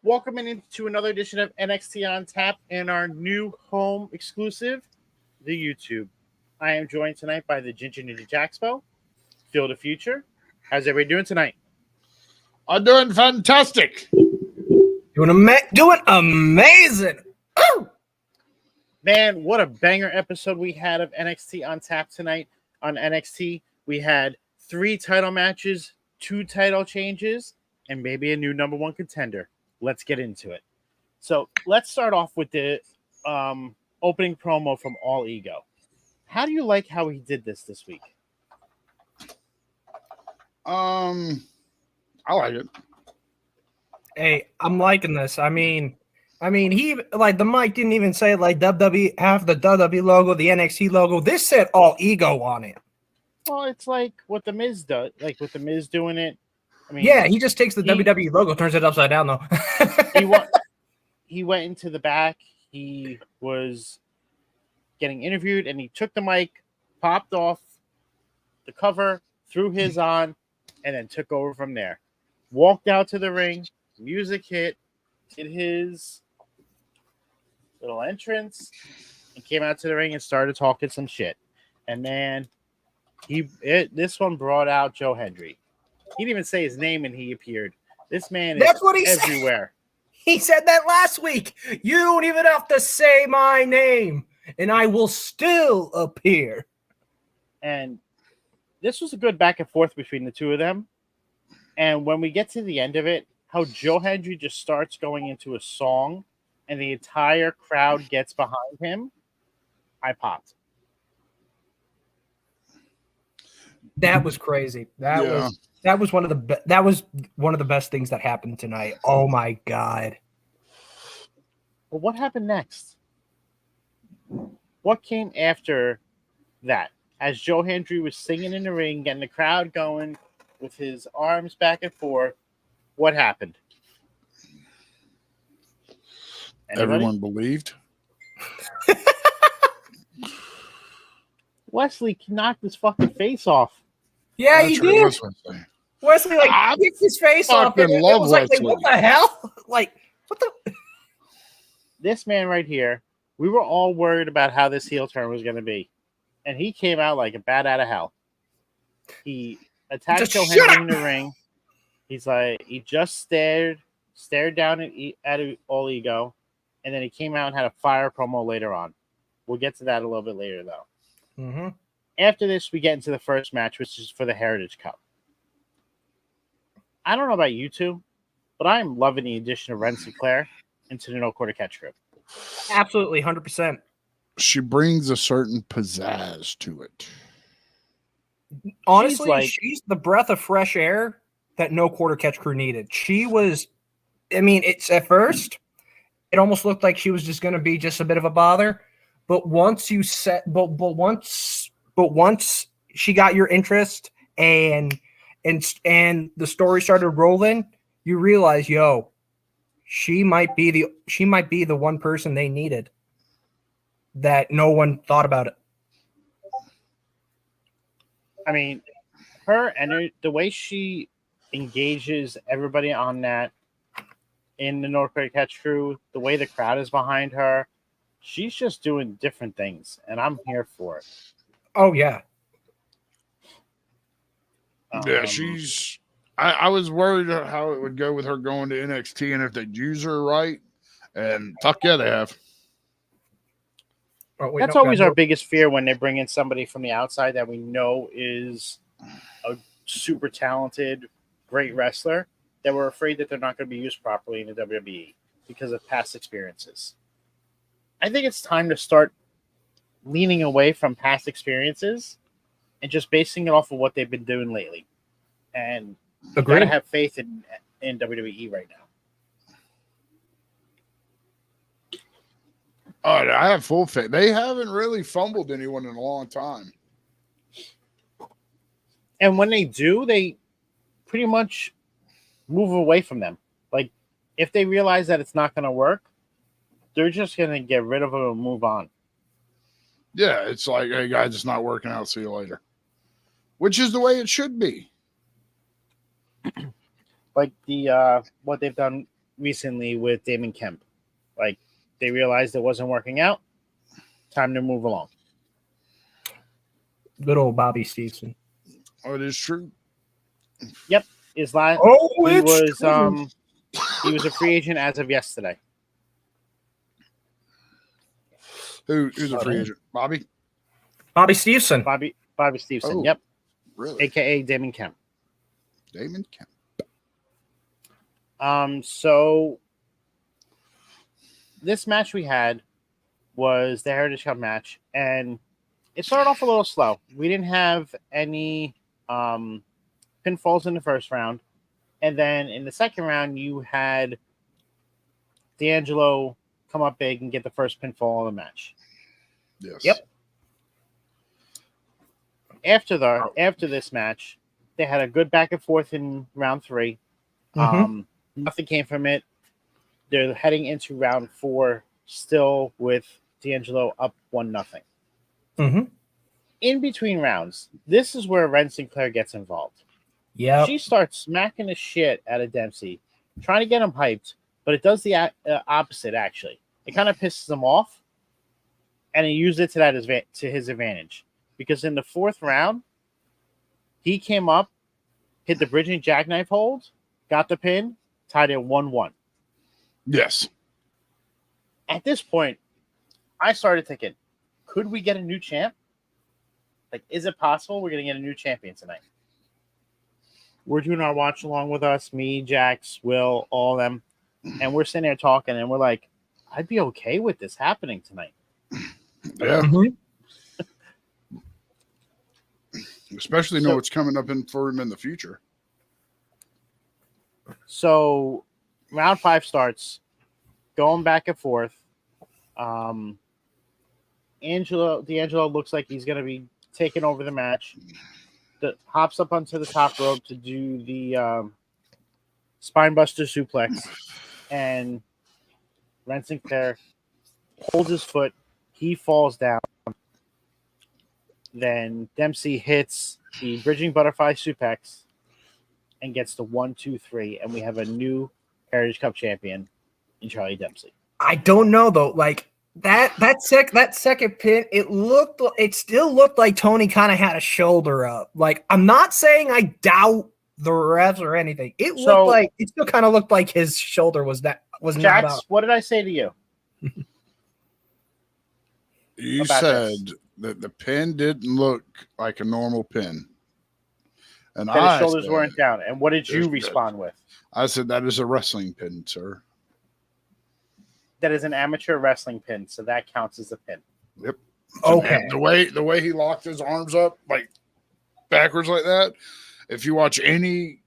Welcome into another edition of NXT on Tap and our new home exclusive, the YouTube. I am joined tonight by the Ginger Ninja Jaxpo, Phil the Future. How's everybody doing tonight? I'm doing fantastic. Doing amazing. Ooh! Man, what a banger episode we had of NXT on Tap tonight. On NXT, we had 3 title matches, 2 title changes, and maybe a new number 1 contender. Let's get into it. So let's start off with the opening promo from All Ego. How do you like how he did this week? I like it. Hey, I'm liking this. I mean, he like the mic didn't even say like WWE have the WWE logo, the NXT logo. This said All Ego on it. Well, it's like what the Miz does, like with the Miz doing it. I mean, yeah, he just takes the WWE logo, turns it upside down though. he went into the back. He was getting interviewed, and he took the mic, popped off the cover, threw his on, and then took over from there. Walked out to the ring, music hit, did his little entrance, and came out to the ring and started talking some shit. And man, this one brought out Joe Hendry. He didn't even say his name, and he appeared. This man is everywhere. He said that last week. You don't even have to say my name, and I will still appear. And this was a good back and forth between the two of them. And when we get to the end of it, how Joe Hendry just starts going into a song, and the entire crowd gets behind him, I popped. That was crazy. That was one of the best things that happened tonight. Oh my god! But what happened next? What came after that? As Joe Hendry was singing in the ring, getting the crowd going with his arms back and forth, what happened? Anybody? Everyone believed. Wesley knocked his fucking face off. Yeah, he did. Wesley kicked his face off. And it was like, what the hell? Like, what the? This man right here, we were all worried about how this heel turn was going to be. And he came out like a bat out of hell. He attacked Joe Hendry in the ring. He's like, he just stared down at All Ego. And then he came out and had a fire promo later on. We'll get to that a little bit later, though. Mm-hmm. After this, we get into the first match, which is for the Heritage Cup. I don't know about you two, but I'm loving the addition of Ren Sinclair into the No Quarter Catch group. Absolutely, 100%. She brings a certain pizzazz to it. Honestly, she's the breath of fresh air that No Quarter Catch crew needed. She was, I mean, it's at first, it almost looked like she was just going to be just a bit of a bother. But once you set, once she got your interest and the story started rolling, you realize, she might be the one person they needed that no one thought about it. I mean, her and the way she engages everybody on that in the North Korea Catch crew, the way the crowd is behind her, she's just doing different things, and I'm here for it. Oh, yeah. Yeah, I was worried how it would go with her going to NXT and if they'd use her right. And fuck yeah, they have. That's always our biggest fear when they bring in somebody from the outside that we know is a super talented, great wrestler, that we're afraid that they're not going to be used properly in the WWE because of past experiences. I think it's time to start leaning away from past experiences and just basing it off of what they've been doing lately. And you got to have faith in WWE right now. Oh, I have full faith. They haven't really fumbled anyone in a long time. And when they do, they pretty much move away from them. Like, if they realize that it's not going to work, they're just going to get rid of them and move on. Yeah, it's like, hey, guys, it's not working out. See you later. Which is the way it should be. Like the what they've done recently with Damon Kemp. Like, they realized it wasn't working out. Time to move along. Good old Bobby Stevenson. Oh, it is true. Yep. His last he was a free agent as of yesterday. Who's a free agent? Bobby Stevenson. Bobby Stevenson. Oh, Yep. really? AKA Damon Kemp. Damon Kemp. So this match we had was the Heritage Cup match, and it started off a little slow. We didn't have any pinfalls in the first round, and then in the second round, you had D'Angelo come up big and get the first pinfall of the match. Yes. Yep. After this match, they had a good back and forth in round 3. Nothing came from it. They're heading into round 4 still with D'Angelo up 1-0. In between rounds, this is where Ren Sinclair gets involved. Yeah. She starts smacking the shit out of Dempsey, trying to get him hyped, but it does the opposite, actually. It kind of pisses him off, and he used it to his advantage. Because in the 4th round, he came up, hit the bridging jackknife hold, got the pin, tied it 1-1. Yes. At this point, I started thinking, could we get a new champ? Like, is it possible we're going to get a new champion tonight? We're doing our watch along with us, me, Jax, Will, all of them. And we're sitting there talking, and we're like, I'd be okay with this happening tonight. Yeah. Especially know what's coming up for him in the future. So round 5 starts, going back and forth. D'Angelo looks like he's going to be taking over the match. Hops up onto the top rope to do the spinebuster suplex, and Ren Sinclair holds his foot. He falls down. Then Dempsey hits the bridging butterfly suplex and gets the 1-2-3, and we have a new Heritage Cup champion in Charlie Dempsey. I don't know though. Like that second pin, it still looked like Tony kind of had a shoulder up. Like, I'm not saying I doubt the refs or anything. It still kind of looked like his shoulder was Jax, not up. what did I say to you? You said that the pin didn't look like a normal pin. And that his shoulders weren't down. And what did you respond with? I said that is a wrestling pin, sir. That is an amateur wrestling pin, so that counts as a pin. Yep. Okay. The way he locked his arms up like backwards like that, if you watch any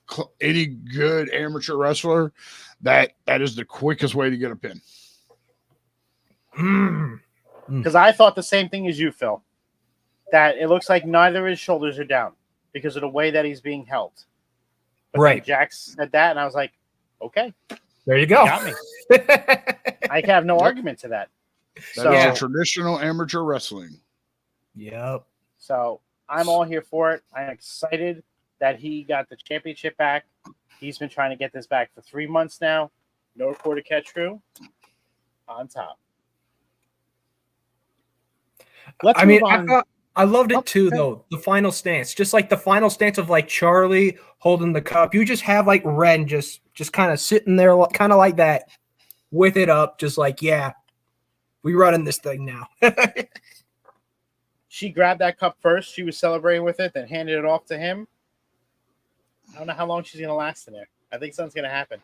good amateur wrestler, that is the quickest way to get a pin. Because I thought the same thing as you, Phil. That it looks like neither of his shoulders are down because of the way that he's being held. But right. Jax said that, and I was like, okay. There you go. Got me. I have no argument to that. That is a traditional amateur wrestling. Yep. So I'm all here for it. I'm excited that he got the championship back. He's been trying to get this back for 3 months now. No recorded catch crew. On top. I loved it too, though. The final stance, just like the final stance of like Charlie holding the cup. You just have like Ren just kind of sitting there, kind of like that, with it up, just like, yeah, we running this thing now. She grabbed that cup first. She was celebrating with it, then handed it off to him. I don't know how long she's gonna last in there. I think something's gonna happen.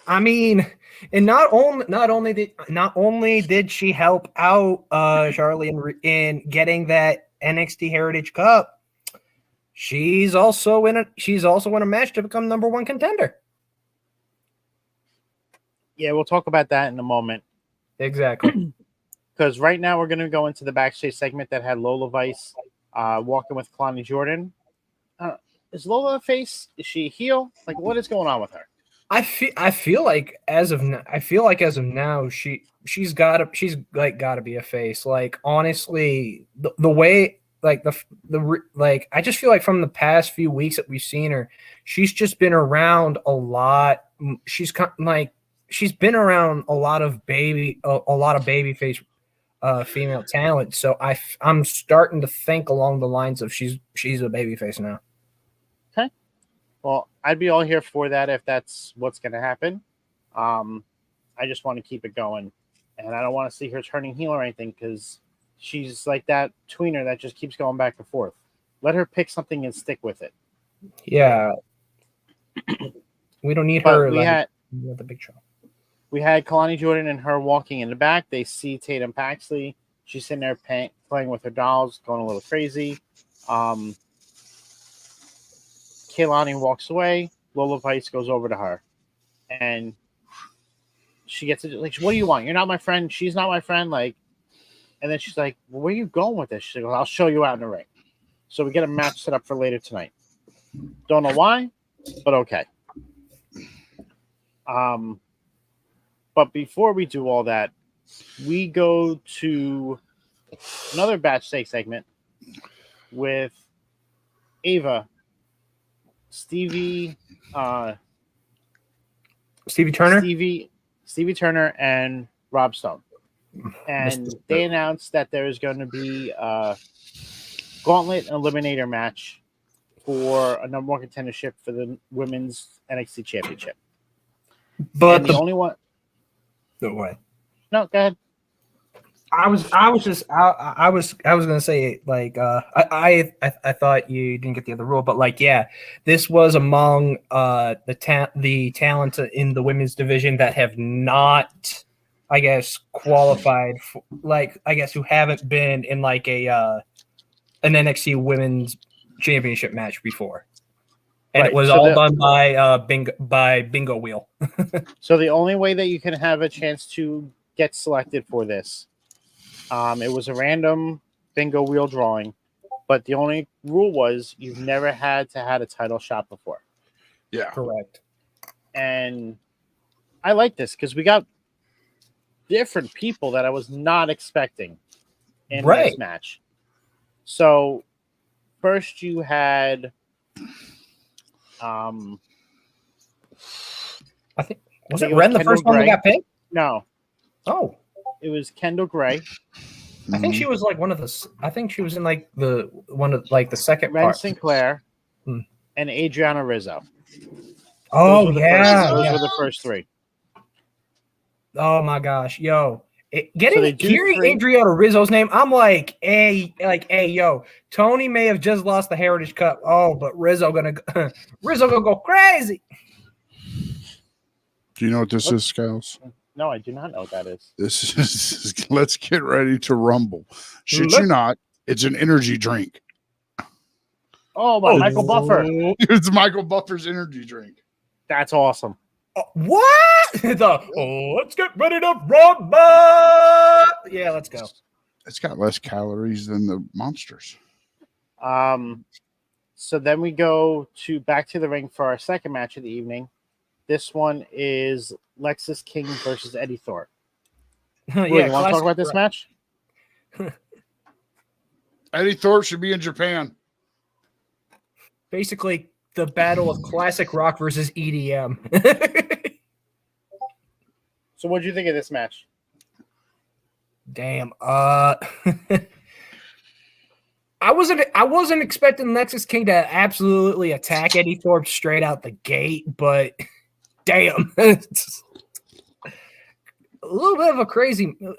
I mean, and not only did she help out Charlie in getting that NXT Heritage Cup, she's also in a match to become #1 contender. Yeah, we'll talk about that in a moment. Exactly. Because right now we're going to go into the backstage segment that had Lola Vice walking with Kalani Jordan. Is Lola a face? Is she a heel? Like, what is going on with her? I feel like as of now she's got to be a face. Like, honestly, the way like I just feel like from the past few weeks that we've seen her, she's just been around a lot like she's been around a lot of babyface female talent. So I'm starting to think along the lines of she's a babyface now. Okay. Well, I'd be all here for that if that's what's going to happen. I just want to keep it going, and I don't want to see her turning heel or anything because she's like that tweener that just keeps going back and forth. Let her pick something and stick with it. Yeah. We don't need her like the big show. We had Kalani Jordan and her walking in the back. They see Tatum Paxly. She's sitting there playing with her dolls, going a little crazy. Kalani walks away. Lola Vice goes over to her. And she gets it. Like, what do you want? You're not my friend. She's not my friend. Like, and then she's like, well, where are you going with this? She's like, well, I'll show you out in the ring. So we get a match set up for later tonight. Don't know why, but okay. But before we do all that, we go to another backstage segment with Ava, Stevie Turner, and Rob Stone. And they announced that there is going to be a gauntlet eliminator match for a number one contendership for the women's NXT championship. But the only one. No way. No, go ahead. I was gonna say like I thought you didn't get the other rule, but like yeah, this was among the talent in the women's division that have not, I guess, qualified for, like I guess who haven't been in like an NXT women's championship match before. And it was all done by bingo wheel. So the only way that you can have a chance to get selected for this, it was a random bingo wheel drawing, but the only rule was you've never had to had a title shot before. Yeah, correct. And I like this because we got different people that I was not expecting in this match. So first you had. I think was it Ren the first one that got picked? No. Oh, it was Kendall Gray. I think she was like one of the. I think she was in like the one of like the second Ren part. Sinclair and Adriana Rizzo. Oh those were the first three. Oh my gosh, yo. Hearing Adriana Rizzo's name, I'm like, hey, yo, Tony may have just lost the Heritage Cup. Oh, but Rizzo gonna go crazy. Do you know what this is, Scalz? No, I do not know what that is. This is let's get ready to rumble. Shit you not, it's an energy drink. Oh, Michael Buffer. It's Michael Buffer's energy drink. That's awesome. What? Let's get ready to rumble. Yeah, let's go. It's got less calories than the monsters. So then we go back to the ring for our second match of the evening. This one is Lexis King versus Eddie Thorpe. Yeah, you want to talk about this match? Eddie Thorpe should be in Japan. Basically, the battle of classic rock versus EDM. So what did you think of this match? Damn. I wasn't expecting Lexis King to absolutely attack Eddie Thorpe straight out the gate, but damn. It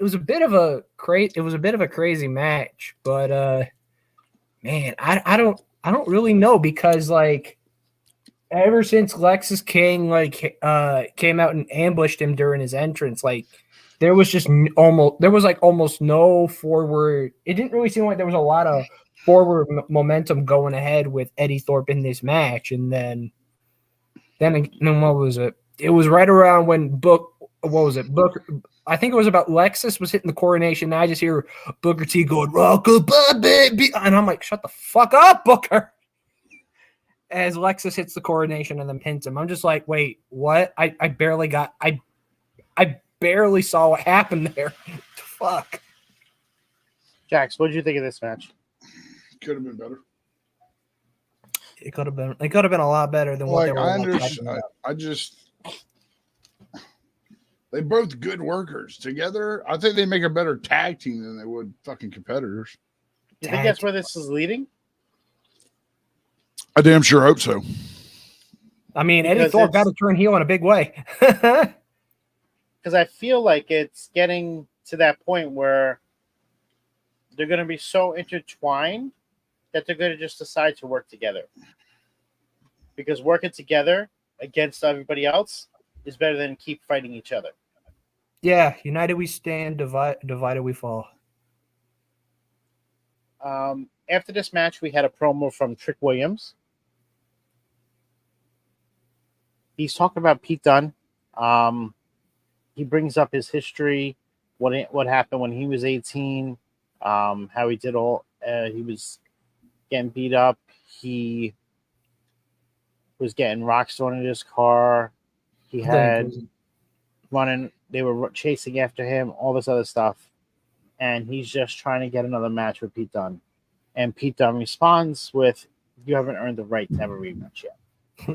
was a bit of a crazy match, but man, I don't really know because like ever since Lexis King came out and ambushed him during his entrance, like there was almost no forward. It didn't really seem like there was a lot of forward momentum going ahead with Eddie Thorpe in this match. And then what was it? It was right around when Booker, I think it was about Lexis was hitting the coronation. And I just hear Booker T going, "Rockabye, baby," and I'm like, "Shut the fuck up, Booker." As Lexis hits the coronation and then pins him, I'm just like, "Wait, what?" I barely saw what happened there. Fuck. Jax, what did you think of this match? Could have been better. It could have been a lot better than what they were. They both good workers together. I think they make a better tag team than they would fucking competitors. You think that's where this is leading? I damn sure hope so. I mean, Eddie Thorpe got to turn heel in a big way. Because I feel like it's getting to that point where they're going to be so intertwined that they're going to just decide to work together. Because working together against everybody else is better than keep fighting each other. Yeah, united we stand, divided we fall. After this match, we had a promo from Trick Williams. He's talking about Pete Dunne. He brings up his history, what happened when he was 18, how he did he was getting beat up. He was getting rocks thrown in his car. He had running. They were chasing after him, all this other stuff. And he's just trying to get another match with Pete Dunne. And Pete Dunne responds with, "You haven't earned the right to have a rematch yet."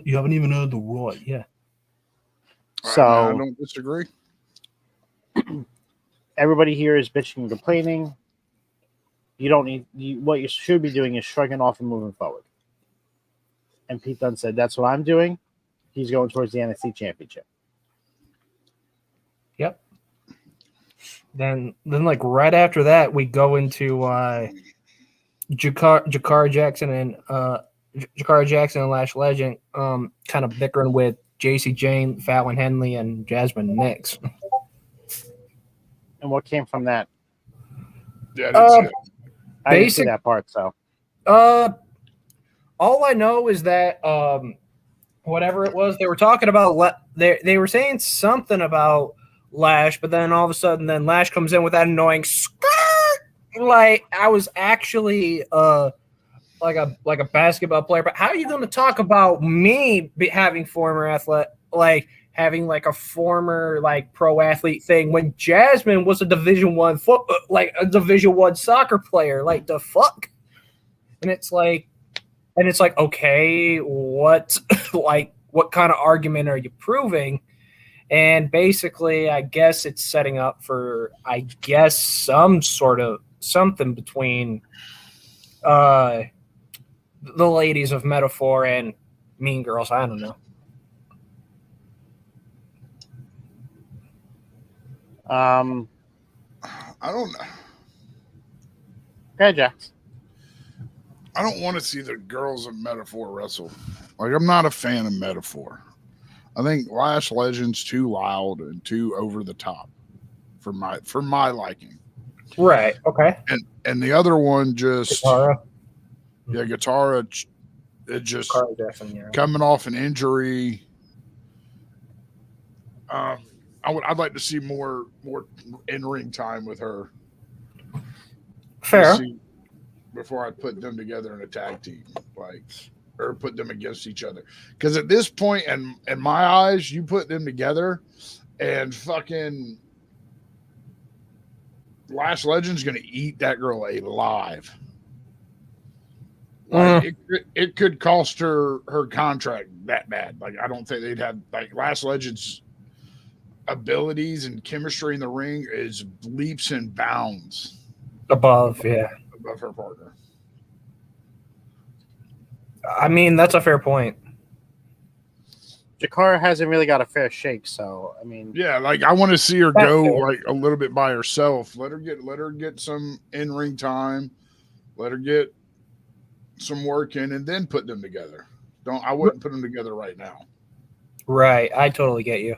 You haven't even earned the right, yeah. So I don't disagree. Everybody here is bitching and complaining. You don't need what you should be doing is shrugging off and moving forward. And Pete Dunne said, "That's what I'm doing." He's going towards the NXT Championship. Yep. Then like right after that, we go into Jakara Jackson and Lash Legend kind of bickering with JC Jane, Fallon Henley, and Jasmine Nix. And what came from that? Yeah, I didn't see that part. So, all I know is that whatever it was, they were talking about. They were saying something about Lash, but then all of a sudden, then Lash comes in with that annoying skirt. Like I was actually like a basketball player. But how are you going to talk about me having former athlete, like having like a former like pro athlete thing when Jasmine was a Division I like a Division I soccer player? Like the fuck? And it's like, okay, what like what kind of argument are you proving? And basically, I guess it's setting up for, some sort of something between the ladies of Metaphor and Mean Girls. I don't know. I don't know. Okay, Jax. I don't want to see the girls of Metaphor wrestle. Like, I'm not a fan of Metaphor. I think Lash Legend's too loud and too over the top for my liking. Right. Okay. And the other one just Guitarra. Yeah, Guitarra. It just Jackson, coming off an injury. I'd like to see more in ring time with her. Fair. Before I put them together in a tag team, or put them against each other. Because at this point, in my eyes, you put them together, and fucking Lash Legend's going to eat that girl alive. Like, it could cost her contract that bad. Like, I don't think they'd have like Lash Legend's abilities and chemistry in the ring is leaps and bounds above her partner. I mean, that's a fair point. Jakara hasn't really got a fair shake, so I mean, yeah, like I want to see her go like a little bit by herself. Let her get some in-ring time. Let her get some work in, and then put them together. I wouldn't put them together right now. Right, I totally get you.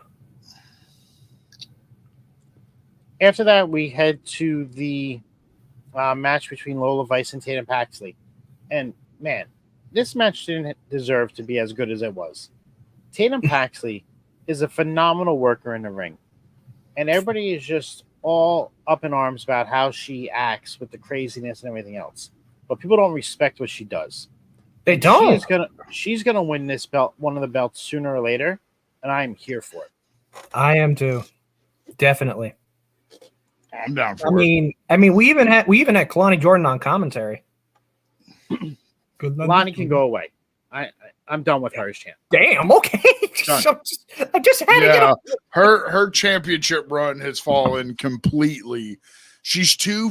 After that, we head to the match between Lola Vice and Tatum Paxly, and man, this match didn't deserve to be as good as it was. Tatum Paxly is a phenomenal worker in the ring, and everybody is just all up in arms about how she acts with the craziness and everything else. But people don't respect what she does. They don't. She's gonna win this belt, one of the belts, sooner or later, and I'm here for it. I am too, definitely. I'm down for it. I mean, we even had Kalani Jordan on commentary. Lonnie can go away. I'm done with her as champ. Damn. Okay. I'm just handing it Yeah, up. her championship run has fallen completely. She's too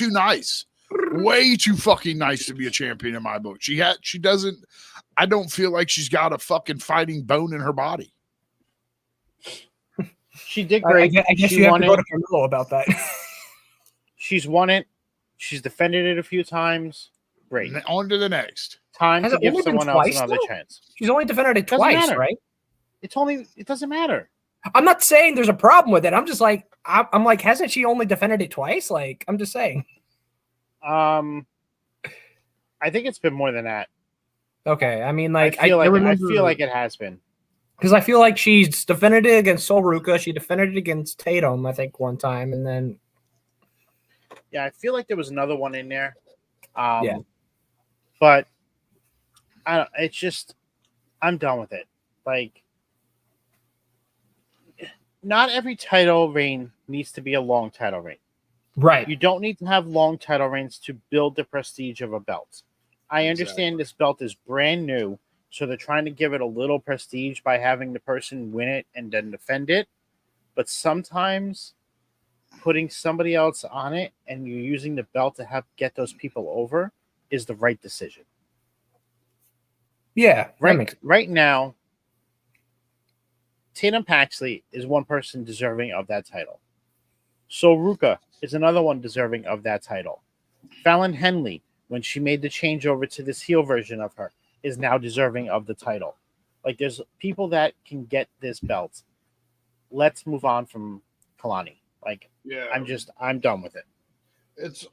nice. Way too fucking nice to be a champion in my book. She doesn't. I don't feel like she's got a fucking fighting bone in her body. She did I great. guess She you have won to go it. to Carmelo about that. She's won it. She's defended it a few times. Great. On to the next. Time Has to it give only been someone else twice, another though? chance. She's only defended it Doesn't twice, matter. right? It doesn't matter. I'm not saying there's a problem with it. I'm just like, I'm like, hasn't she only defended it twice? Like, I'm just saying. I think it's been more than that. Okay, I mean, like, I feel remember, like it has been. because I feel like she's defended it against Sol Ruka. She defended it against Tatum, I think, one time, and then Yeah, I feel like there was another one in there. Yeah. But I don't. It's just I'm done with it. Like, not every title reign needs to be a long title reign. right. You don't need to have long title reigns to build the prestige of a belt. I understand this belt is brand new, so they're trying to give it a little prestige by having the person win it and then defend it. But sometimes putting somebody else on it and you're using the belt to get those people over is the right decision. Yeah, Right now, Tatum Paxly is one person deserving of that title. So Ruka is another one deserving of that title. Fallon Henley, when she made the change over to this heel version of her, is now deserving of the title. Like, there's people that can get this belt. Let's move on from Kalani. Like, Yeah, I'm done with it. It's.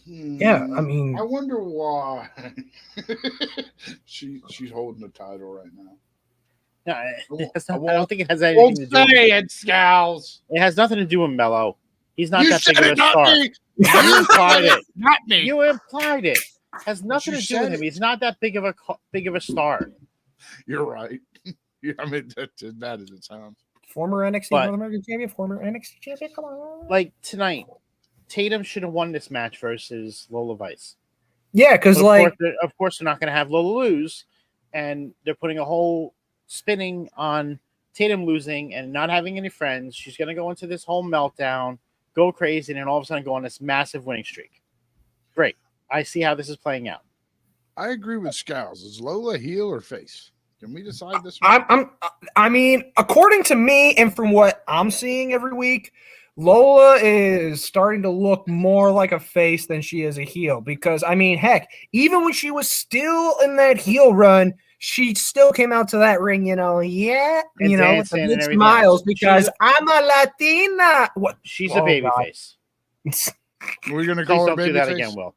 Yeah, I mean, I wonder why she's holding the title right now. No, I I don't think it has anything to do with it, Scalz. it. Has nothing to do with Mello. He's not You that said big of it, a not star. me. You implied it. Not me. You implied it. Has nothing you to do with said him. it. He's not that big of a star. You're right. Yeah, I mean, that's as bad as it sounds. former NXT But- North American champion, former NXT champion. Come on. Like tonight, Tatum should have won this match versus Lola Vice. Yeah, because But like, of course, they're not going to have Lola lose, and they're putting a whole spinning on Tatum losing and not having any friends. She's going to go into this whole meltdown, go crazy, and then all of a sudden go on this massive winning streak. Great. I see how this is playing out. I agree with Scalz. Is Lola heel or face? Can we decide this one? I mean, according to me and from what I'm seeing every week, Lola is starting to look more like a face than she is a heel. Because I mean, heck, even when she was still in that heel run, she still came out to that ring, And with the dancing and big everything smiles else. because I'm a Latina. What? She's Oh, a baby God. face. We're gonna Please call her don't do baby that face? again, Will.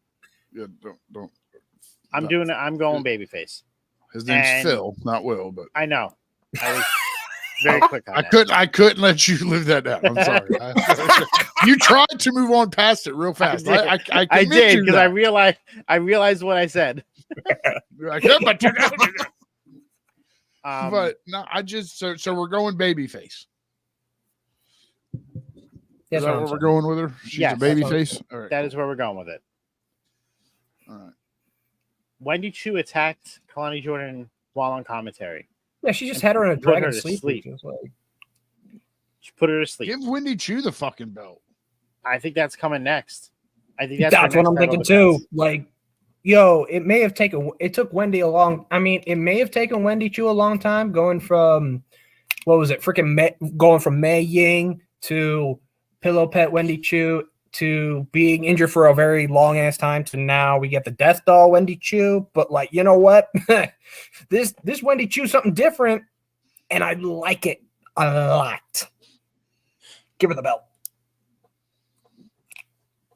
Yeah, don't. I'm No. I'm going baby face. His name's And- Phil, not Will. But I know. I was very quick on that. I couldn't let you live that down. I'm sorry. You tried to move on past it real fast. I I did because I realized. realized what I said. But no, I just so we're going baby face. That's Is that what I'm what we're saying. going with her? She's Yes, a baby that's what I'm face. All right, that is where we're going with it. all right. Wendy Chu attacked Kalani Jordan while on commentary. Yeah, she just had her in a Put her dragon to sleep. sleep. She was like, She put her to sleep. Give Wendy Chu the fucking belt. I think that's coming next. I think that's That's her what I'm next title thinking too. defense. Like, it took Wendy a long. I mean, it may have taken Wendy Chu a long time going from what was it? Going from Mei Ying to Pillow Pet Wendy Chu to being injured for a very long ass time to now we get the Death Doll Wendy Chu. But like, you know what? this Wendy Chu something different, and I like it a lot. Give her the belt.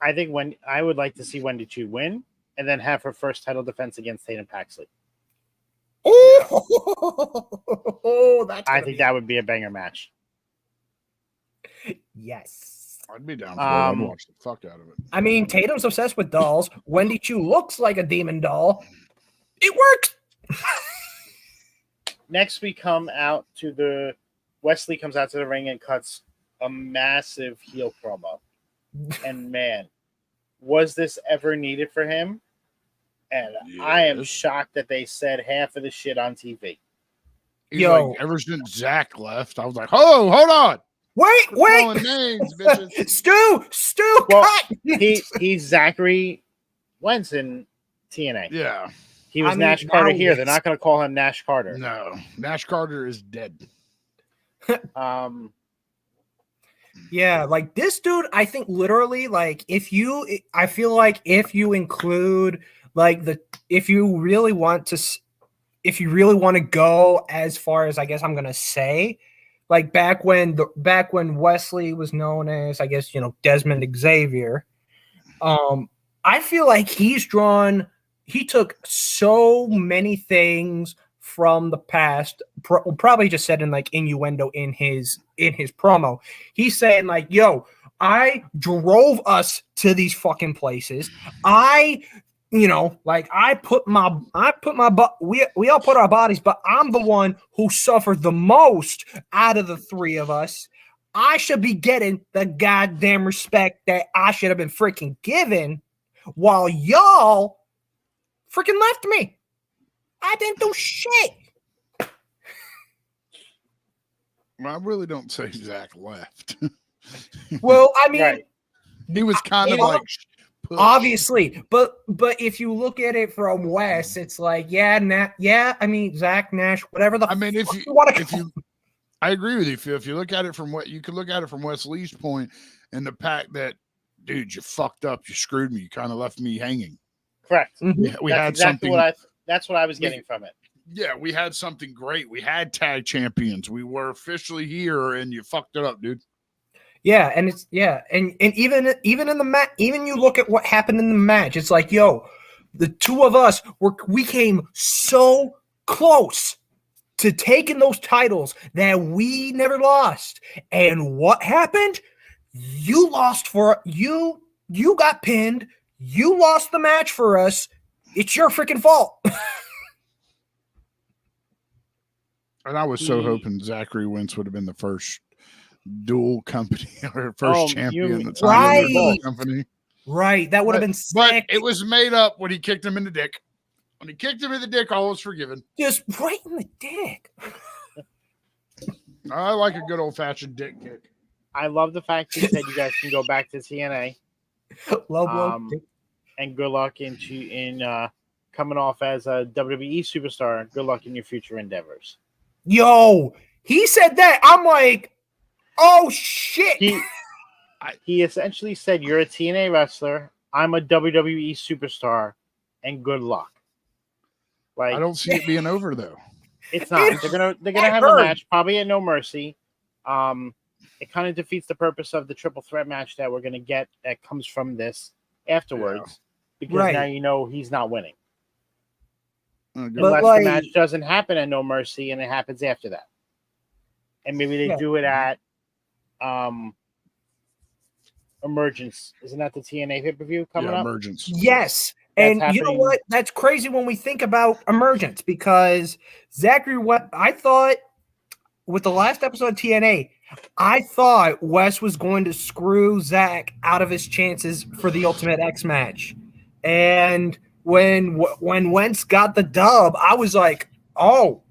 I think I would like to see Wendy Chu win and then have her first title defense against Tatum Paxley. Oh, that's I think that would be a banger match. yes. I'd be down for that. I'd Um, watch the fuck out of it. I mean, Tatum's obsessed with dolls. Wendy Chu looks like a demon doll. It works. Next, we come out to Wesley comes out to the ring and cuts a massive heel promo. And man, was this ever needed for him? And I am Yes. shocked that they said half of the shit on TV. He's Yo. like, ever since Zach left, I was like, oh, hold on. Wait. Calling names, bitches. Stu, Well, cut. he's Zachary Wentz in TNA. Yeah. He was I mean, Nash Carter now here. yes. They're not going to call him Nash Carter. No. Nash Carter is dead. Yeah, like this dude, I think literally, like I feel like if you include like if you really want to go as far as I guess I'm gonna say, like back when Wesley was known as, I guess, Desmond Xavier, I feel like he took so many things from the past, probably just said in like innuendo in his promo. He's saying like, yo, I drove us to these fucking places. I put my butt, we all put our bodies, but I'm the one who suffered the most out of the three of us. I should be getting the goddamn respect that I should have been freaking given, while y'all freaking left me. I didn't do shit. Well, I really don't say Zach left. Well, I mean, Right. He was kind of like pushed. Obviously, but if you look at it from West, it's like, I mean, Zach Nash, whatever the. I mean, I agree with you, Phil. If you look at it from you could look at it from Wesley's point, and the fact that, dude, you fucked up, you screwed me, you kind of left me hanging. Correct. We had exactly something. That's what I was getting from it. Yeah, we had something great. We had tag champions. We were officially here, and you fucked it up, dude. Yeah, and it's and even in the match, even you look at what happened in the match, it's like, yo, the two of us we came so close to taking those titles that we never lost. And what happened? You lost you got pinned. You lost the match for us. It's your freaking fault. And I was so hoping Zachary Wentz would have been the first dual company or first champion that's right. dual company. Right. That would have been sick. But it was made up when he kicked him in the dick. When he kicked him in the dick, all was forgiven. Just right in the dick. I like a good old-fashioned dick kick. I love the fact he said you guys can go back to TNA. And good luck in coming off as a WWE superstar. Good luck in your future endeavors. Yo, he said that. I'm like, oh shit. He essentially said, "You're a TNA wrestler. I'm a WWE superstar, and good luck." Like, I don't see it being over though. It's not. They're gonna have a match, probably at No Mercy. It kind of defeats the purpose of the triple threat match that we're gonna get that comes from this afterwards, because now you know he's not winning. Unless the match doesn't happen at No Mercy and it happens after that. And maybe they do it at Emergence. Isn't that the TNA pay-per-view coming up? Emergence. Yes. And you know what? That's crazy when we think about Emergence, because I thought with the last episode of TNA, I thought Wes was going to screw Zach out of his chances for the Ultimate X match. And when Wentz got the dub, I was like, oh,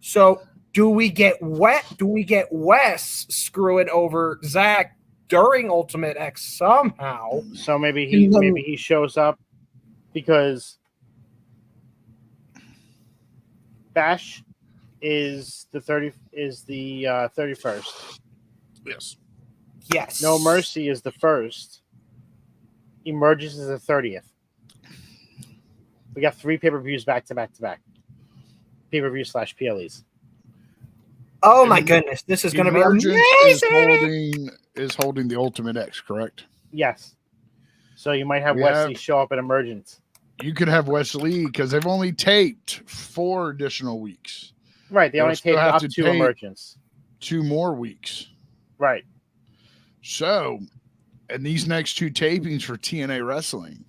so do we get Wes screwing over Zach during Ultimate X somehow? So maybe he shows up because Bash is the 31st. Yes. Yes. No Mercy is the 1st. Emergence is the 30th. We got 3 pay-per-views back to back. Pay-per-view / PLEs. Oh my goodness. This is going to be amazing. Is holding the Ultimate X, correct? Yes. So you might have Wesley show up at Emergence. You could have Wesley because they've only taped 4 additional weeks. Right. They only taped up to Emergence. 2 more weeks. Right. So, and these next 2 tapings for TNA Wrestling,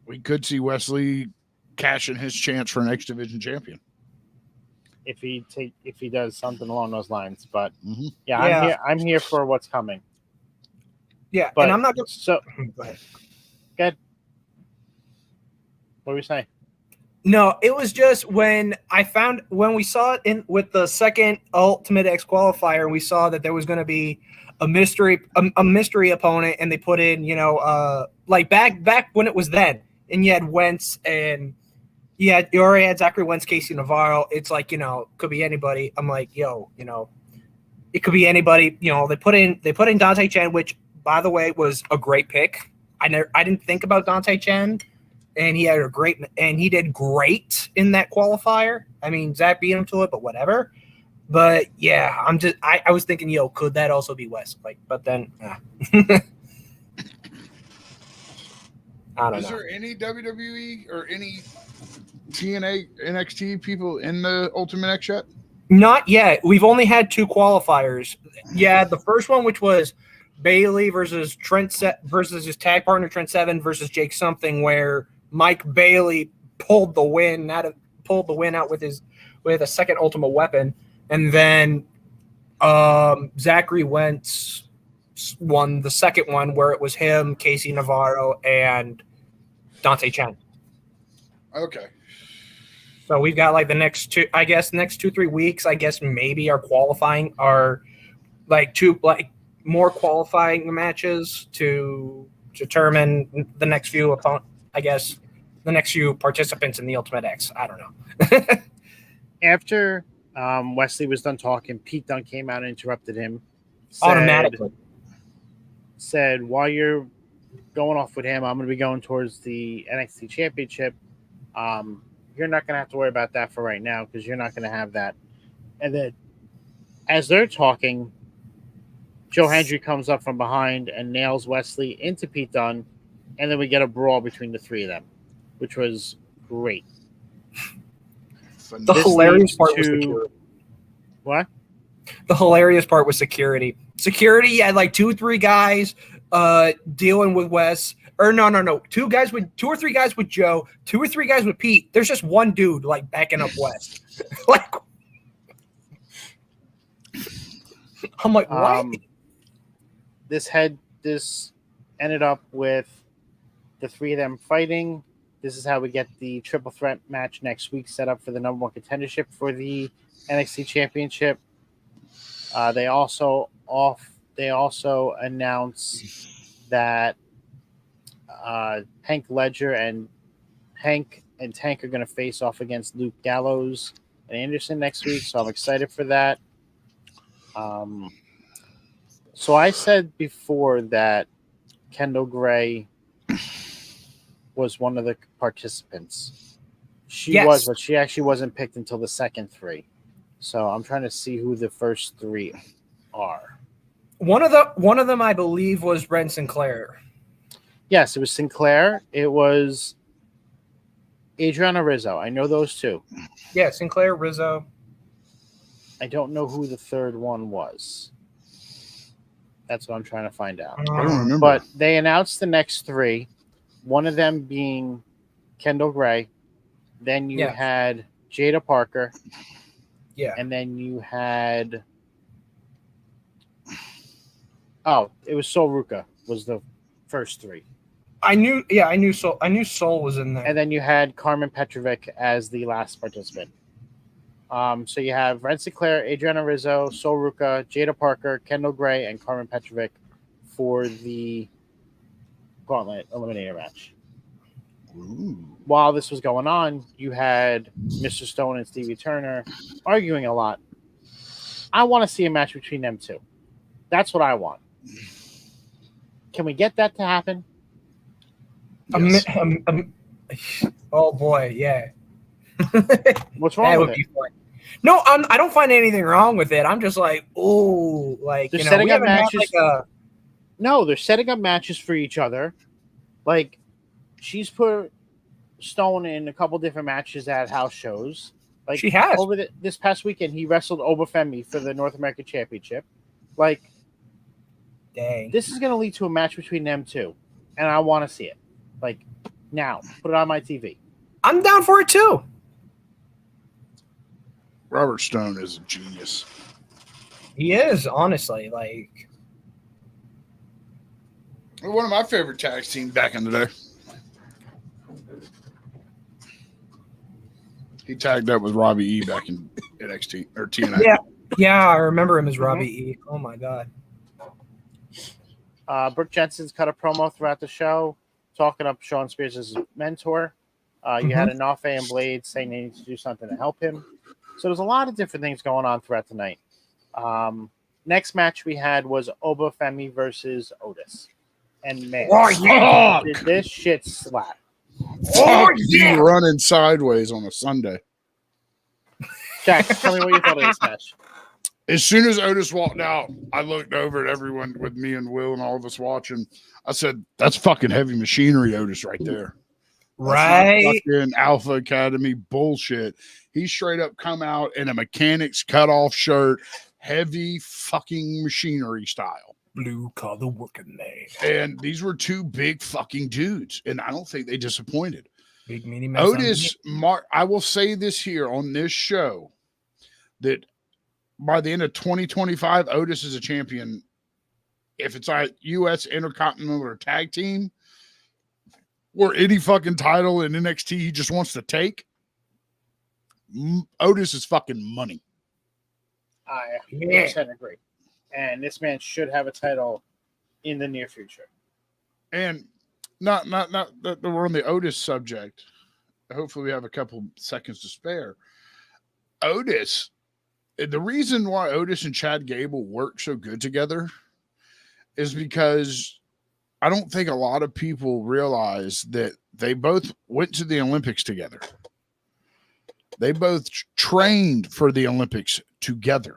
we could see Wesley cashing his chance for an X Division champion. If he does something along those lines. But I'm here for what's coming. Yeah, but, and I'm not going to. So, go ahead. What were you saying? No, it was just when we saw it in with the second Ultimate X qualifier, and we saw that there was going to be a mystery opponent, and they put in, like back when it was then, and you had Wentz, and you already had Zachary Wentz, Casey Navarro. It's like, could be anybody. I'm like, it could be anybody. They put in Dante Chen, which, by the way, was a great pick. I didn't think about Dante Chen. And he did great in that qualifier. I mean, Zach beat him to it, but whatever. But yeah, I was thinking, could that also be West? But then, I don't know. Is there any WWE or any TNA, NXT people in the Ultimate X yet? Not yet. We've only had 2 qualifiers. Yeah, the first one, which was Bailey versus versus his tag partner Trent Seven versus Jake Something, where Mike Bailey pulled the win out with a second Ultimate Weapon, and then Zachary Wentz won the second one, where it was him, Casey Navarro, and Dante Chen. Okay. So we've got like the next 2-3 weeks. I guess maybe are like 2 more qualifying matches to determine the next few the next few participants in the Ultimate X. I don't know. After Wesley was done talking, Pete Dunne came out and interrupted him. Automatically. Said, while you're going off with him, I'm going to be going towards the NXT Championship. You're not going to have to worry about that for right now because you're not going to have that. And then as they're talking, Joe Hendry comes up from behind and nails Wesley into Pete Dunne. And then we get a brawl between the 3 of them, which was great. The hilarious part was security. What? The hilarious part was security. Security had like 2 or 3 guys dealing with Wes. Or no. 2 or 3 guys with Joe, 2 or 3 guys with Pete. There's just one dude like backing up Wes. I'm like, what? This ended up with the 3 of them fighting. This is how we get the triple threat match next week set up for the number 1 contendership for the NXT Championship. They also announced that Hank Ledger and Tank are going to face off against Luke Gallows and Anderson next week. So I'm excited for that. So I said before that Kendall Gray was one of the participants. She was, but she actually wasn't picked until the second 3. So I'm trying to see who the first 3 are. One of them, I believe, was Brent Sinclair. Yes, it was Sinclair. It was Adriana Rizzo. I know those 2. Yeah, Sinclair, Rizzo. I don't know who the third one was. That's what I'm trying to find out. I don't remember. But they announced the next 3. One of them being Kendall Gray. Then you had Jada Parker. Yeah. And then you had... Oh, it was Sol Ruca was the first 3. I knew Sol was in there. And then you had Carmen Petrovic as the last participant. So you have Ren Sinclair, Adriana Rizzo, Sol Ruca, Jada Parker, Kendall Gray, and Carmen Petrovic for the Gauntlet Eliminator match. Ooh. While this was going on, you had Mr. Stone and Stevie Turner arguing a lot. I want to see a match between them 2. That's what I want. Can we get that to happen? Yes. Oh boy, yeah. What's wrong with it? Be fun. No, I don't find anything wrong with it. I'm just like, oh, like they're setting up matches. No, they're setting up matches for each other. Like, she's put Stone in a couple different matches at house shows. Like, she has. Over this past weekend, he wrestled Obafemi for the North American Championship. Like, dang, this is going to lead to a match between them 2, and I want to see it. Like, now, put it on my TV. I'm down for it too. Robert Stone is a genius. He is, honestly. Like, one of my favorite tag teams back in the day. He tagged up with Robbie E back in NXT or TNA. Yeah, I remember him as Robbie E. Oh my god. Brooke Jensen's cut a promo throughout the show, talking up Sean Spears' mentor. You had Anafe and Blade saying they need to do something to help him. So there's a lot of different things going on throughout the night. Next match we had was Oba Femi versus Otis. And man, did this shit slap. Running sideways on a Sunday. Jack, tell me what you thought of this match. As soon as Otis walked out, I looked over at everyone with me and Will and all of us watching. I said, that's fucking heavy machinery, Otis, right there. That's right? fucking Alpha Academy bullshit. He straight up come out in a mechanic's cutoff shirt, heavy fucking machinery style. Blue collar working man. And these were two big fucking dudes, and I don't think they disappointed. Big meaty Otis, I will say this here on this show that by the end of 2025, Otis is a champion. If it's a U.S. Intercontinental or Tag Team or any fucking title in NXT he just wants to take, Otis is fucking money. I 100% agree. And this man should have a title in the near future. And not that we're on the Otis subject. Hopefully we have a couple seconds to spare. Otis, the reason why Otis and Chad Gable work so good together is because I don't think a lot of people realize that they both went to the Olympics together. They both trained for the Olympics together.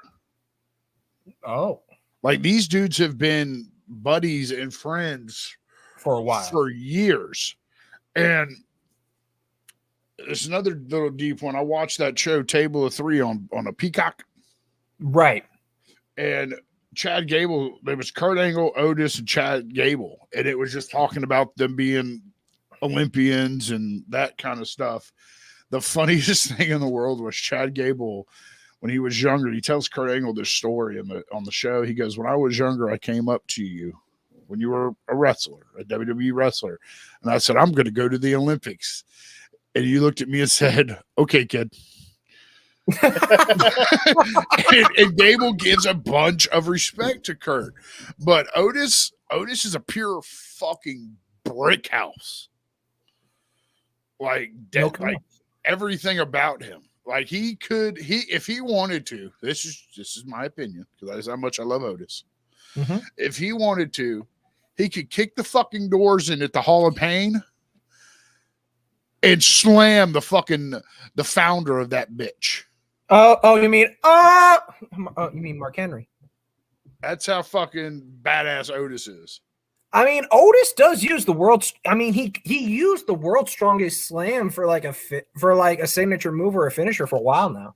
Oh. Like these dudes have been buddies and friends for a while. For years. And there's another little deep one. I watched that show Table of Three on a Peacock. Right. And Chad Gable, there was Kurt Angle, Otis, and Chad Gable. And it was just talking about them being Olympians and that kind of stuff. The funniest thing in the world was Chad Gable, when he was younger, he tells Kurt Angle this story on the show. He goes, when I was younger, I came up to you when you were a wrestler, a WWE wrestler. And I said, I'm going to go to the Olympics. And you looked at me and said, okay, kid. and Gable gives a bunch of respect to Kurt. But Otis is a pure fucking brick house. Like everything about him. Like if he wanted to, this is my opinion, because that's how much I love Otis. Mm-hmm. If he wanted to, he could kick the fucking doors in at the Hall of Pain and slam the founder of that bitch. You mean Mark Henry? That's how fucking badass Otis is. I mean, Otis does use the world's. I mean, he used the world's strongest slam for like a signature move or a finisher for a while now.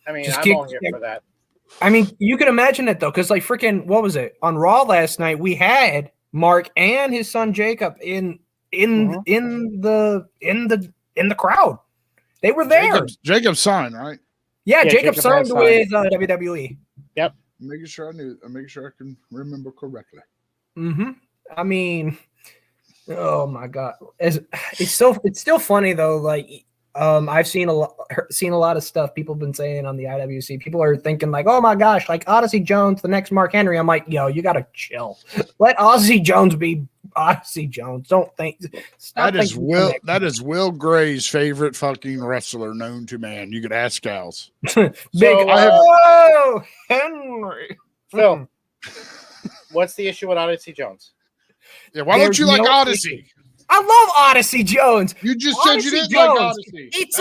I mean, I'm all here for that. I mean, you can imagine it though, because like freaking, what was it on Raw last night? We had Mark and his son Jacob in the crowd. They were there. Jacob signed, right? Yeah, Jacob signed with WWE. Yep. I'm making sure I can remember correctly. Mm-hmm. I mean, oh my god, it's still funny though. Like, I've seen a lot of stuff people have been saying on the IWC. People are thinking like, oh my gosh, like Odyssey Jones, the next Mark Henry. I'm like, yo, you gotta chill. Let Odyssey Jones be Odyssey Jones. Don't think that is Will Gray's favorite fucking wrestler known to man. You could ask Scalz. Henry. Phil, what's the issue with Odyssey Jones? Yeah, why don't you like Odyssey? Issue. I love Odyssey Jones. You just said you didn't like Odyssey. It's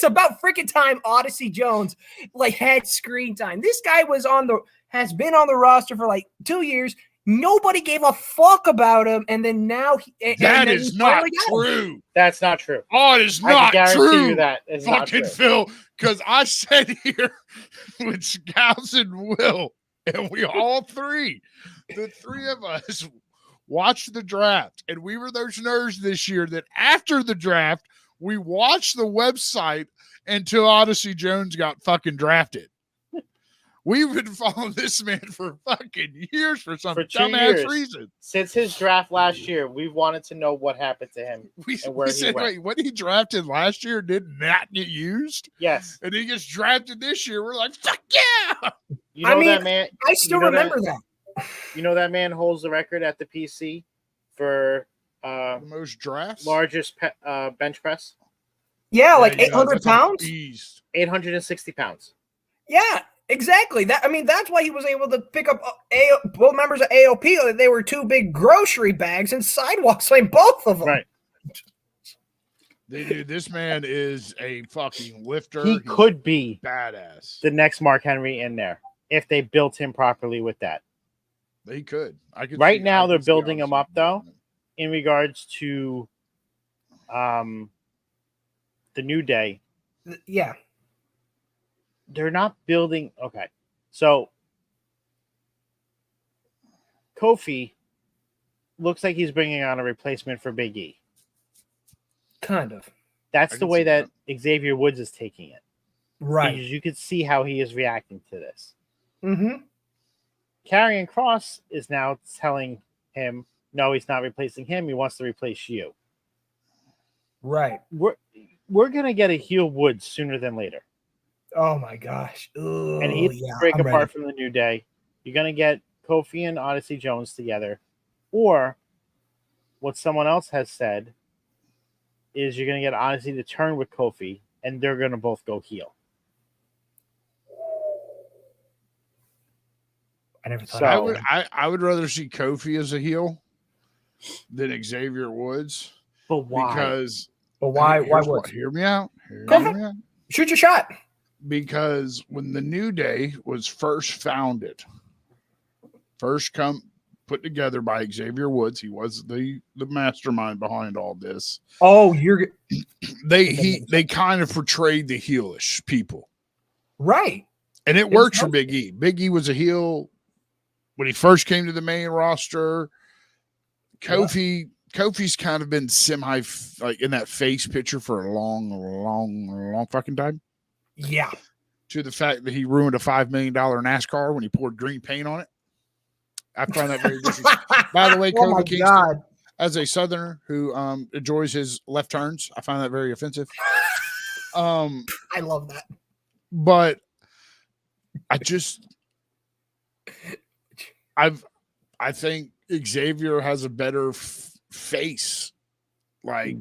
about freaking time Odyssey Jones like had screen time. This guy has been on the roster for like 2 years. Nobody gave a fuck about him, and then now that is not true. That's not true. Oh, it is not true. That is fucking not true. Phil, because I sat here with Scalz and Will, and we all three, the three of us, watched the draft, and we were those nerds this year that after the draft, we watched the website until Odyssey Jones got fucking drafted. We've been following this man for fucking years for some For 2 dumbass years. reason. Since his draft last year, we've wanted to know what happened to him and where We he said, went. wait, what he drafted last year did not get used? Yes. And he gets drafted this year. We're like, fuck yeah! You know that man. I still remember that. You know that man holds the record at the PC for The most drafts? largest bench press. Yeah, like he does. 800 That's a pounds. beast. 860 pounds. Yeah, exactly. That's why he was able to pick up both members of AOP. They were 2 big grocery bags and sidewalk slam both of them. Right. Dude, this man is a fucking lifter. He could be badass. the next Mark Henry in there if they built him properly with that. He could. Right now, they're building him up, though, in regards to the New Day. Yeah. They're not building. Okay. So Kofi looks like he's bringing on a replacement for Big E. Kind of. That's the way that Xavier Woods is taking it. Right. Because you could see how he is reacting to this. Mm-hmm. Karrion Kross is now telling him, no, he's not replacing him. He wants to replace you. Right. We're going to get a heel Woods sooner than later. Oh, my gosh. Ooh, And he's yeah, break I'm apart ready. from the New Day. You're going to get Kofi and Odyssey Jones together. Or what someone else has said is you're going to get Odyssey to turn with Kofi, and they're going to both go heel. I never thought So, I would rather see Kofi as a heel than Xavier Woods. But why? Because why Woods? Hear me out. Shoot your shot. Because when the New Day was first founded, put together by Xavier Woods, he was the mastermind behind all this. Oh, they kind of portrayed the heelish people. Right. And it worked for Big E. Big E was a heel when he first came to the main roster. Kofi's kind of been semi like in that face picture for a long fucking time. Yeah. To the fact that he ruined a $5 million NASCAR when he poured green paint on it. I find that very disrespectful. By the way, Oh my Kofi Kingston, God. as a Southerner who enjoys his left turns, I find that very offensive. I love that. But I think Xavier has a better face, like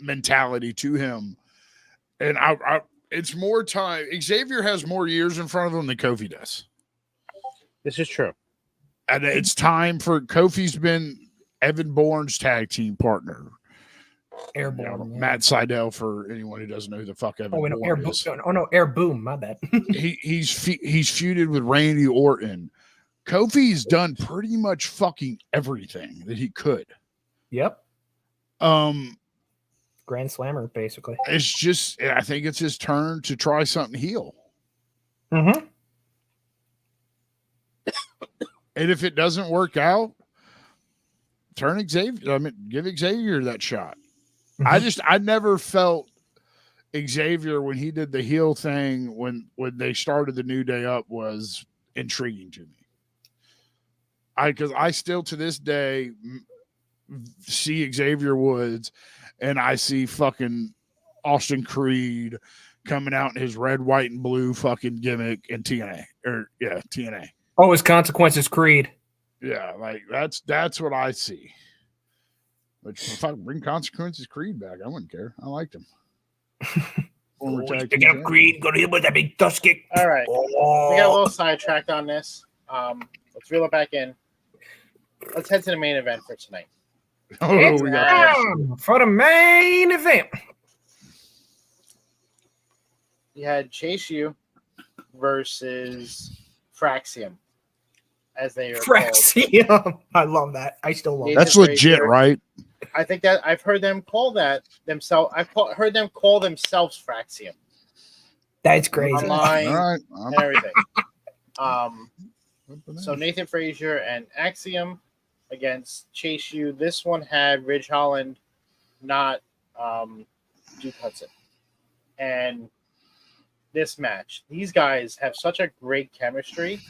mentality to him, and it's more time. Xavier has more years in front of him than Kofi does. This is true. And it's time for Kofi's been Evan Bourne's tag team partner. Airborne. Matt Seidel, for anyone who doesn't know who the fuck Evan Bourne is. Air Boom. My bad. He's feuded with Randy Orton. Kofi's done pretty much fucking everything that he could. Yep. Grand Slammer, basically. It's just, I think it's his turn to try something heel. Mm-hmm. And if it doesn't work out, give Xavier that shot. Mm-hmm. I never felt Xavier when he did the heel thing when they started the New Day up was intriguing to me. Because I still to this day see Xavier Woods and I see fucking Austin Creed coming out in his red, white, and blue fucking gimmick in TNA. TNA. Oh, his Consequences Creed. Yeah, like that's what I see. Which if I bring Consequences Creed back, I wouldn't care. I liked him. Pick up Creed, go to him with that big tusk kick. All right. We got a little sidetracked on this. Let's reel it back in. Let's head to the main event for tonight. Oh, we got for the main event. You had Chase U versus Fraxium, as they are Fraxium. Called. I love that. I still love that's legit, right? I think that I've heard them call that themselves. Heard them call themselves Fraxium. That's crazy. Online all right. And everything. So Nathan Frazier and Axiom against Chase U. This one had Ridge Holland, not Duke Hudson. And this match. These guys have such a great chemistry.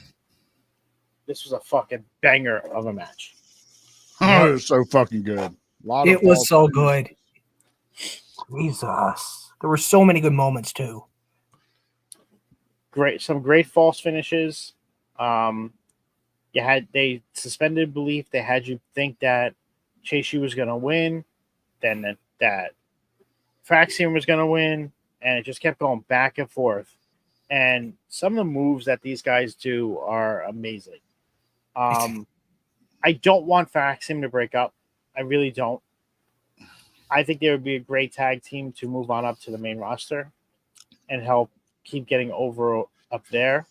This was a fucking banger of a match. Oh, it was so fucking good. It was so good. Jesus. There were so many good moments too. Some great false finishes. They suspended belief. They had you think that Chase U was going to win, then that Faxion was going to win, and it just kept going back and forth. And some of the moves that these guys do are amazing. I don't want Faxion to break up. I really don't. I think they would be a great tag team to move on up to the main roster and help keep getting over up there.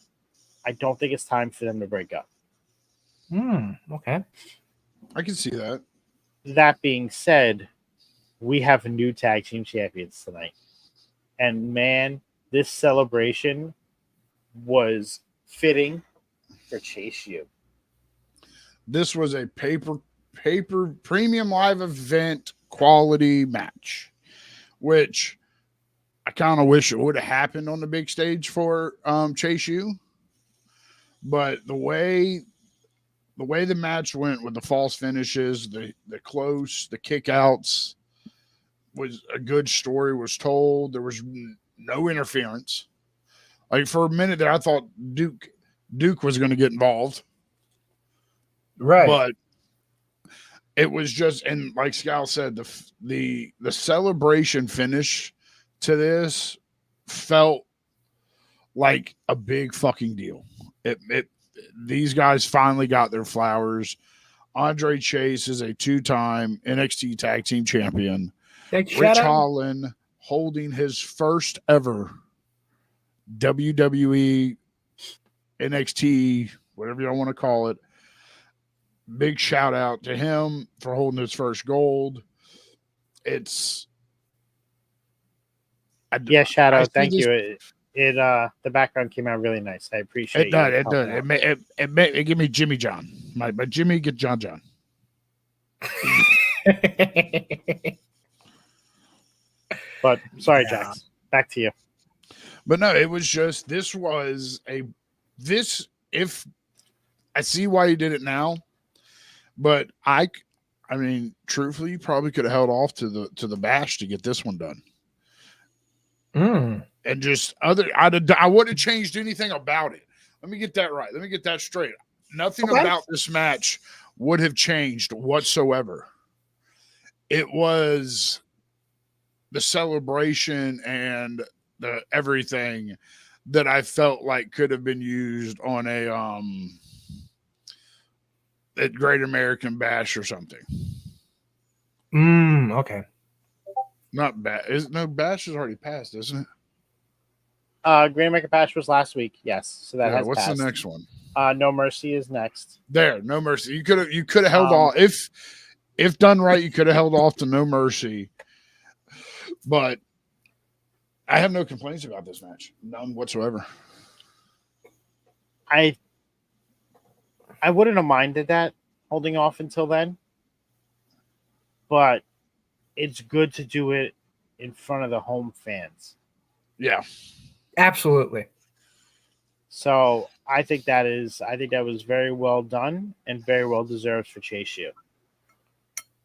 I don't think it's time for them to break up. Okay. I can see that. That being said, we have new tag team champions tonight. And man, this celebration was fitting for Chase U. This was a paper premium live event quality match, which I kind of wish it would have happened on the big stage for Chase U. But the way the match went with the false finishes, the close, the kickouts, was a good story was told. There was no interference. Like for a minute there, I thought Duke was going to get involved. Right. But it was just, and like Scalz said, the celebration finish to this felt like a big fucking deal. These guys finally got their flowers. Andre Chase is a 2-time NXT Tag Team Champion. Rich Holland holding his first ever WWE NXT, whatever you want to call it. Big shout out to him for holding his first gold. Shout out. Thank you. The background came out really nice. I appreciate it. It does. It give me Jimmy John. My Jimmy get John. But sorry, Jax. Back to you. But no, it was just if I see why you did it now, but I mean, truthfully, you probably could have held off to the bash to get this one done. And just I wouldn't have changed anything about it. Let me get that right. Let me get that straight. Nothing about this match would have changed whatsoever. It was the celebration and the everything that I felt like could have been used on a Great American Bash or something. Okay. Not bad. Bash is already passed, isn't it? Great American Bash was last week. Yes, so that has what's passed. The next one? No Mercy is next. There, No Mercy. You could have held off if done right. You could have held off to No Mercy. But I have no complaints about this match, none whatsoever. I wouldn't have minded that holding off until then, but it's good to do it in front of the home fans. Yeah, absolutely. So I think that was very well done and very well deserved for Chase U.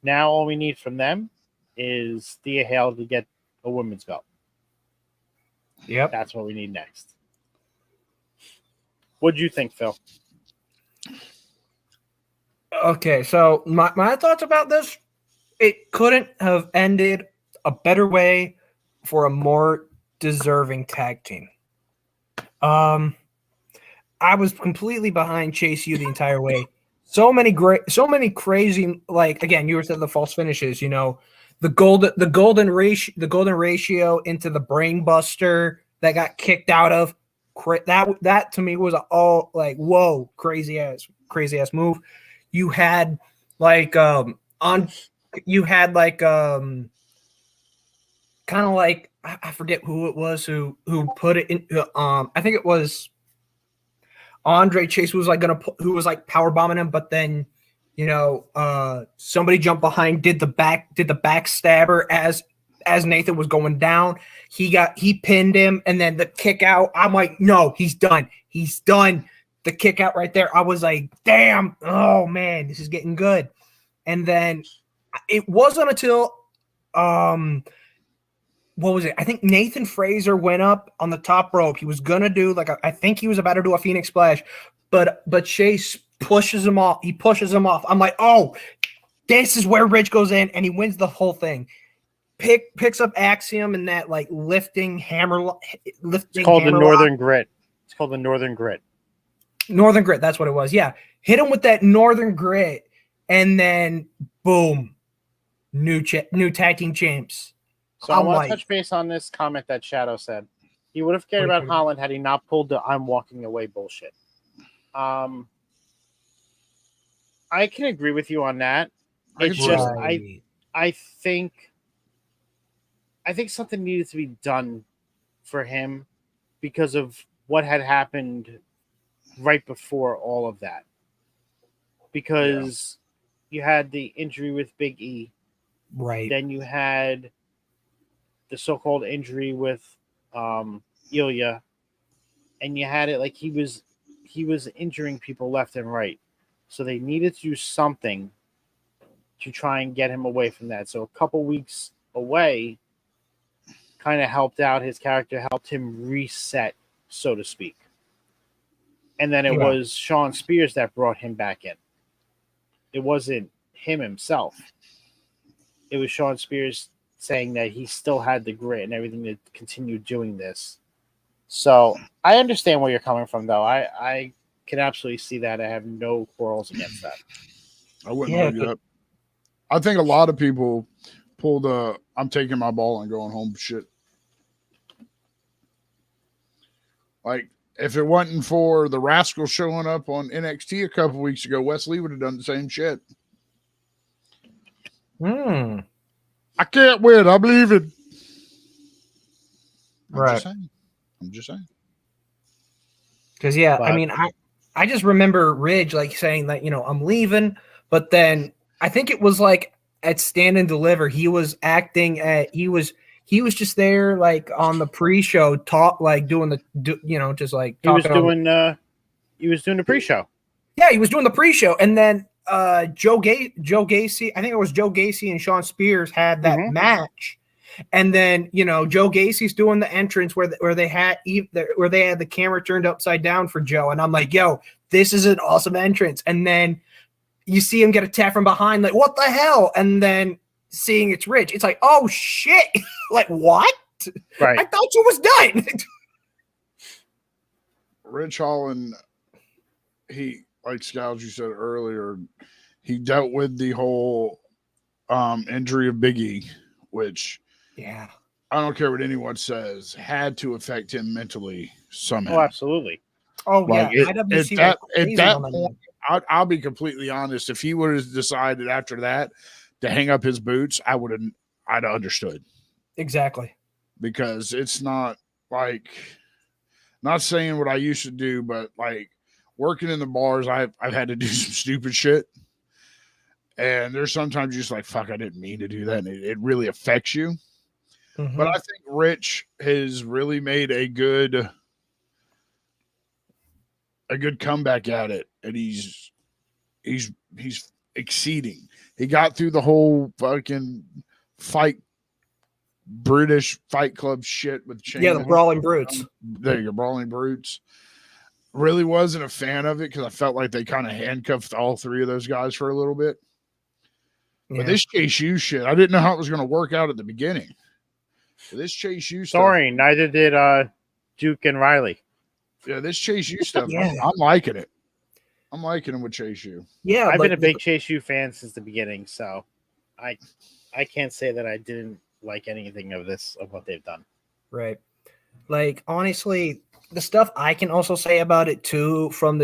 Now all we need from them is Thea Hale to get a women's belt. Yep, that's what we need next. What do you think, Phil? Okay, so my thoughts about this, it couldn't have ended a better way for a more deserving tag team. I was completely behind Chase U the entire way. So many crazy, like, again, you were saying the false finishes, you know, the golden ratio into the brain buster that got kicked out of. That to me was all like, whoa, crazy ass move. You had like kind of like, I forget who it was who put it in. I think it was Andre Chase who was like power bombing him, but then, you know, somebody jumped behind, did the backstabber as as Nathan was going down, he pinned him, and then the kick out. I'm like, no, he's done. He's done. The kick out right there. I was like, damn. Oh man, this is getting good. And then it wasn't until what was it? I think Nathan Fraser went up on the top rope. He was gonna do I think he was about to do a Phoenix Splash, but Chase pushes him off. He pushes him off. I'm like, oh, this is where Ridge goes in, and he wins the whole thing. Picks up Axiom and that lifting hammer. It's called the Northern Grit. It's called the Northern Grit. Northern Grit. That's what it was. Yeah, hit him with that Northern Grit, and then boom, new tag team champs. So I want to touch base on this comment that Shadow said. He would have cared about Holland had he not pulled the "I'm walking away" bullshit. I can agree with you on that. It's just I think something needed to be done for him because of what had happened right before all of that. Because you had the injury with Big E. Right. Then you had the so-called injury with Ilya. And you had it he was injuring people left and right. So they needed to do something to try and get him away from that. So a couple weeks away kind of helped out his character, helped him reset, so to speak. And then it was Sean Spears that brought him back in. It wasn't him himself. It was Sean Spears saying that he still had the grit and everything to continue doing this. So I understand where you're coming from, though. I can absolutely see that. I have no quarrels against that. I wouldn't argue that. I think a lot of people pull the "I'm taking my ball and going home" shit. If it wasn't for the Rascal showing up on NXT a couple weeks ago, Wesley would have done the same shit. I can't win. I'm leaving. I'm just saying. Because I mean, I just remember Ridge saying that I'm leaving, but then I think it was at Stand and Deliver, he was acting at he was just there on the pre-show doing the just he was doing the pre-show. Yeah, he was doing the pre-show, and then Joe Gacy, I think it was Joe Gacy and Sean Spears had that match. And then Joe Gacy's doing the entrance where they had the camera turned upside down for Joe, and I'm like, yo, this is an awesome entrance. And then you see him get a tap from behind, what the hell? And then seeing it's Rich, it's like, oh shit, what? Right. I thought you was done. Rich Holland, he, like Scalz, you said earlier, he dealt with the whole injury of Big E, which I don't care what anyone says, had to affect him mentally somehow. Oh, absolutely. Oh, yeah. At that point, I'll be completely honest. If he would have decided after that to hang up his boots, I'd have understood. Exactly. Because it's not not saying what I used to do, but working in the bars, I've had to do some stupid shit. And there's sometimes you're just fuck, I didn't mean to do that. And it really affects you. Mm-hmm. But I think Rich has really made a good comeback at it. And he's exceeding. He got through the whole fucking British Fight Club shit with Shane. Yeah, the Brawling Brutes. There you go, Brawling Brutes. Really wasn't a fan of it because I felt like they kind of handcuffed all three of those guys for a little bit. Yeah. But this Chase U shit, I didn't know how it was going to work out at the beginning. So this Chase U stuff. Sorry, neither did Duke and Riley. Yeah, this Chase U stuff, I'm liking it. I'm liking him with Chase U. Yeah, I've been a big Chase U fan since the beginning, so I can't say that I didn't like anything of what they've done. Right. Honestly, the stuff I can also say about it too, from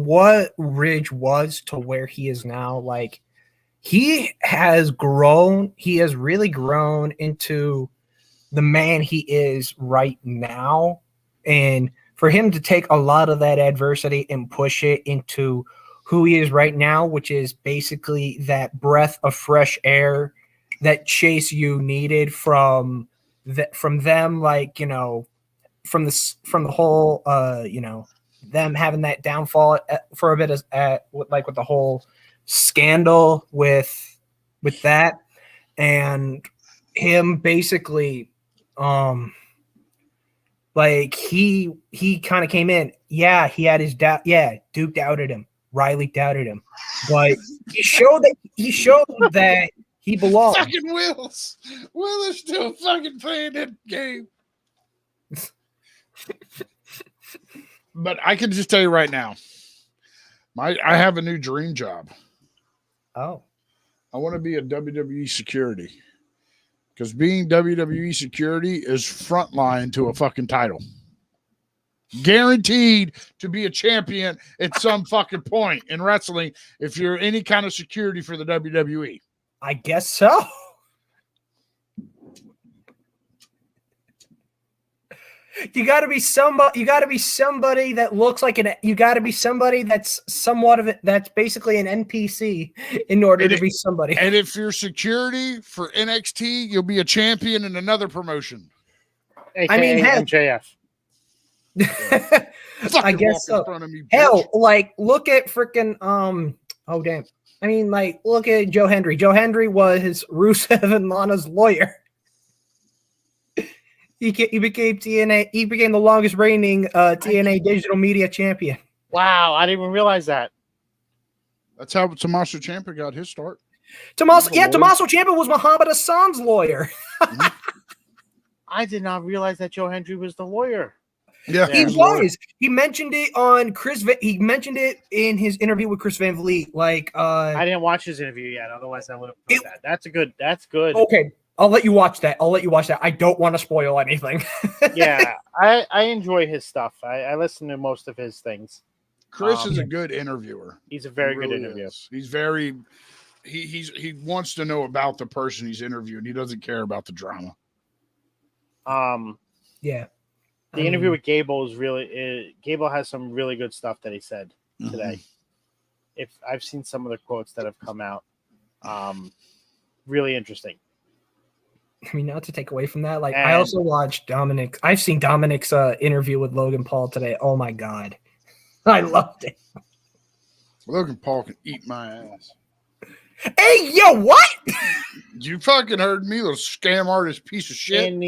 what Ridge was to where he is now, he has grown. He has really grown into the man he is right now. And for him to take a lot of that adversity and push it into who he is right now, which is basically that breath of fresh air Chase U needed from them, like, you know, from the whole you know, them having that downfall for a bit with the whole scandal with that, and him basically like he kind of came in. Yeah, he had his doubt. Yeah, Duke doubted him. Riley doubted him, but he showed that he belonged. Fucking Wills. Will is still fucking playing that game. But I can just tell you right now, I have a new dream job. Oh. I want to be a WWE security. Because being WWE security is frontline to a fucking title. Guaranteed to be a champion at some fucking point in wrestling if you're any kind of security for the WWE. I guess so. You got to be somebody. You got to be somebody that looks like an. You got to be somebody that's somewhat of it. That's basically an NPC in order to be somebody. And if you're security for NXT, you'll be a champion in another promotion. AKA I mean, MJF. I guess so. Me, hell, like look at freaking Oh damn! I mean, like look at Joe Hendry. Joe Hendry was Rusev and Lana's lawyer. He became TNA. He became the longest reigning TNA digital media champion. Wow, I didn't even realize that. That's how Tommaso Ciampa got his start. Tommaso Ciampa was Muhammad Hassan's lawyer. I did not realize that Joe Hendry was the lawyer. Yeah, he was. He mentioned it on he mentioned it in his interview with Chris Van Vliet. Like, I didn't watch his interview yet. Otherwise, I would have put that. That's good. Okay. I'll let you watch that. I don't want to spoil anything. Yeah, I enjoy his stuff. I listen to most of his things. Chris is a good interviewer. He's a very good interviewer. He's very he wants to know about the person he's interviewing. He doesn't care about the drama. Yeah. The interview with Gable is really Gable has some really good stuff that he said today. If I've seen some of the quotes that have come out, really interesting. I mean, not to take away from that, like I also watched Dominic. I've seen Dominic's interview with Logan Paul today. Oh my god, I loved it. Logan Paul can eat my ass. Hey, yo, what? You fucking heard me, little scam artist piece of shit. In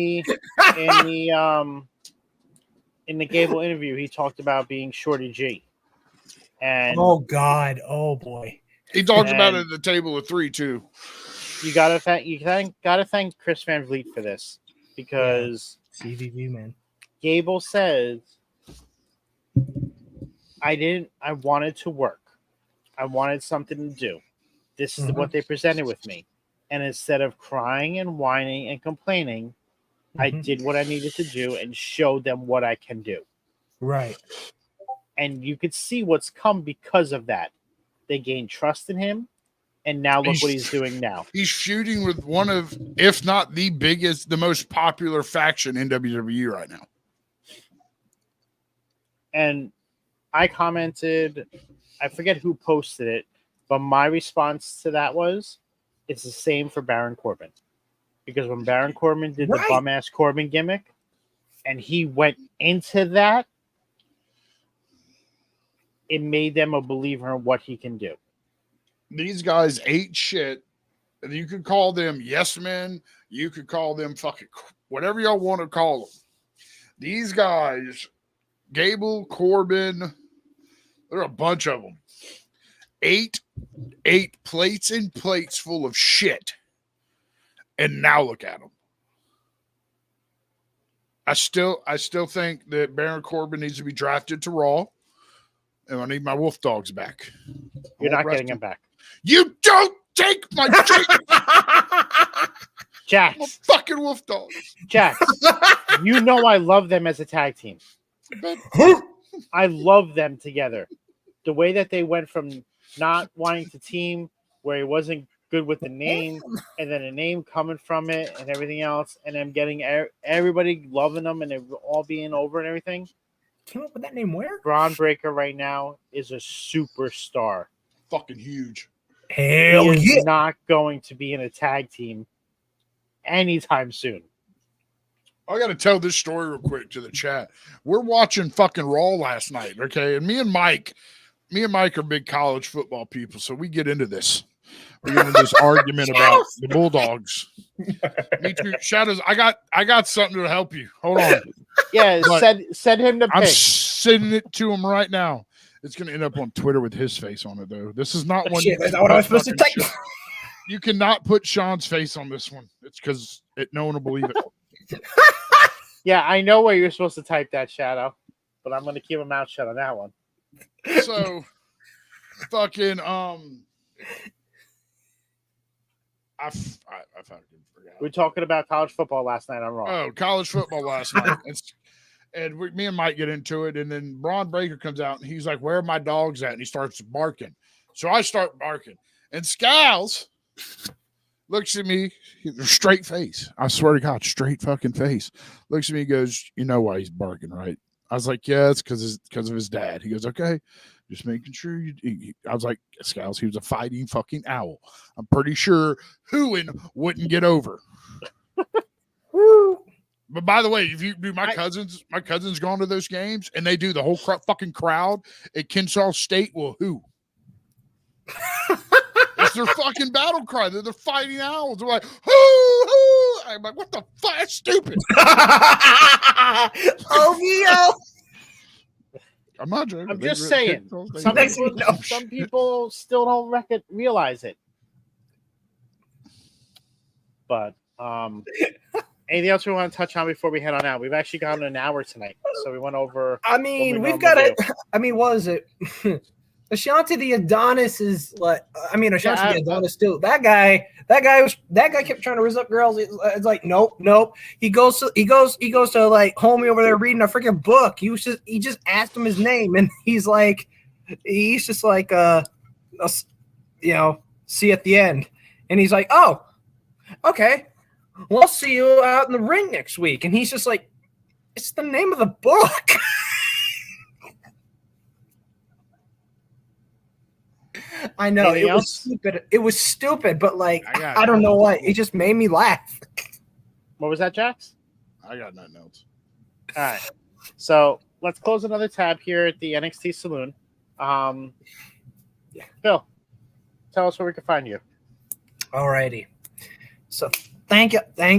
the Gable interview, he talked about being Shorty G. And oh god, oh boy, he talks about it at the table of three too. You gotta thank Chris Van Vliet for this because CVV man. Gable says, I wanted to work. I wanted something to do. This is what they presented with me. And instead of crying and whining and complaining, I did what I needed to do and showed them what I can do. Right. And you could see what's come because of that. They gained trust in him. And now look what he's doing now. He's shooting with one of, if not the biggest, the most popular faction in WWE right now. And I commented, I forget who posted it, but my response to that was, it's the same for Baron Corbin. Because when Baron Corbin did the bum-ass Corbin gimmick, and he went into that, it made them a believer in what he can do. These guys ate shit. You could call them yes men. You could call them fucking whatever y'all want to call them. These guys, Gable, Corbin, there are a bunch of them. Ate plates and plates full of shit. And now look at them. I still think that Baron Corbin needs to be drafted to Raw. And I need my Wolf Dogs back. You're not getting him back. You don't take my Jax. I'm a fucking Wolf Dog. Jax, you know I love them as a tag team. I love them together. The way that they went from not wanting to team where he wasn't good with the name and then a name coming from it and everything else and then getting everybody loving them and it all being over and everything. Came up with that name where? Braun Breaker right now is a superstar. Fucking huge. Hell he is yeah. not going to be in a tag team anytime soon. I got to tell this story real quick to the chat. We're watching fucking Raw last night, okay? And me and Mike are big college football people, so we get into this. We get into this argument about the Bulldogs. Me too. Shadows, I got something to help you. Hold on. Yeah, send him the pic. I'm sending it to him right now. It's going to end up on Twitter with his face on it, though. This is not one. Shit, that's not what I was supposed to take. You cannot put Sean's face on this one. It's because no one will believe it. Yeah, I know where you're supposed to type that, Shadow, but I'm going to keep a mouth shut on that one. So, fucking I fucking forgot. We were talking about college football last night on Raw. Oh, college football last night. Me and Mike get into it, and then Braun Breaker comes out, and he's like, "Where are my dogs at?" And he starts barking. So I start barking, and Scalz looks at me, straight face. I swear to God, straight fucking face. Looks at me, and goes, "You know why he's barking, right?" I was like, "Yeah, it's because of his dad." He goes, "Okay, just making sure you." I was like, "Scalz, he was a fighting fucking owl. I'm pretty sure Hooin wouldn't get over." But by the way, if you do my cousins gone to those games, and they do the whole fucking crowd at Kennesaw State will who. It's their fucking battle cry. They're the fighting owls. They're like, hoo. I'm like, what the fuck? That's stupid. Oh, I'm not joking. I'm just saying. Some people still don't realize it. But anything else we want to touch on before we head on out? We've actually gone an hour tonight, so we went over. I mean, we've got it. I mean, what is it? Ashanti the Adonis is like. I mean, Ashanti the Adonis still. That guy kept trying to raise up girls. It's like nope. He goes to like homie over there reading a freaking book. He just asked him his name, and he's just like see at the end, and he's like, oh, okay. Well, I'll see you out in the ring next week. And he's just like, it's the name of the book. I know. Anything else? Was stupid. It was stupid, but like, I don't know why. It just made me laugh. What was that, Jax? I got nothing else. All right. So let's close another tab here at the NXT Saloon. Phil, tell us where we can find you. All righty. So thank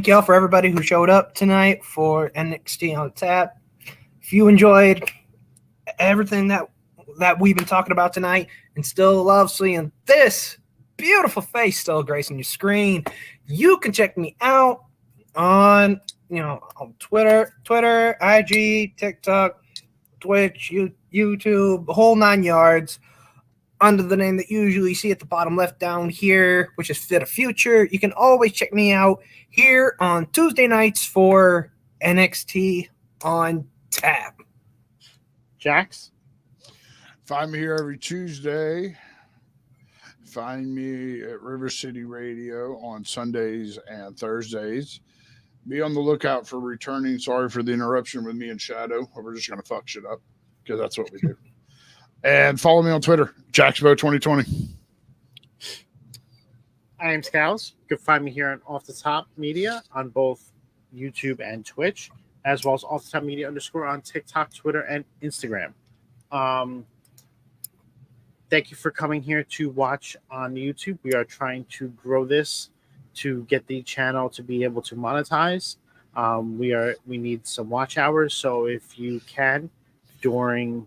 y'all for everybody who showed up tonight for NXT on Tap. If you enjoyed everything that we've been talking about tonight and still love seeing this beautiful face still gracing your screen, you can check me out on Twitter, IG, TikTok, Twitch, YouTube, the whole 9 yards, under the name that you usually see at the bottom left down here, which is Fit of Future. You can always check me out here on Tuesday nights for NXT on Tap. Jax? Find me here every Tuesday. Find me at River City Radio on Sundays and Thursdays. Be on the lookout for returning. Sorry for the interruption with me and Shadow. We're just going to fuck shit up because that's what we do. And follow me on Twitter, JaxBo2020. I am Scalz. You can find me here on Off the Top Media on both YouTube and Twitch, as well as Off the Top Media _ on TikTok, Twitter, and Instagram. Thank you for coming here to watch on YouTube. We are trying to grow this to get the channel to be able to monetize. We need some watch hours, so if you can, during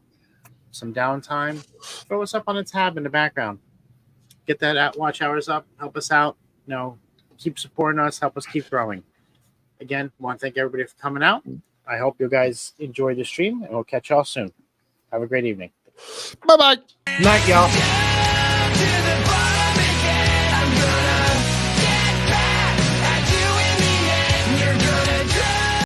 some downtime, throw us up on a tab in the background. Get that watch hours up. Help us out. Keep supporting us. Help us keep growing. Again, want to thank everybody for coming out. I hope you guys enjoy the stream, and we'll catch y'all soon. Have a great evening. Bye-bye. Night, y'all.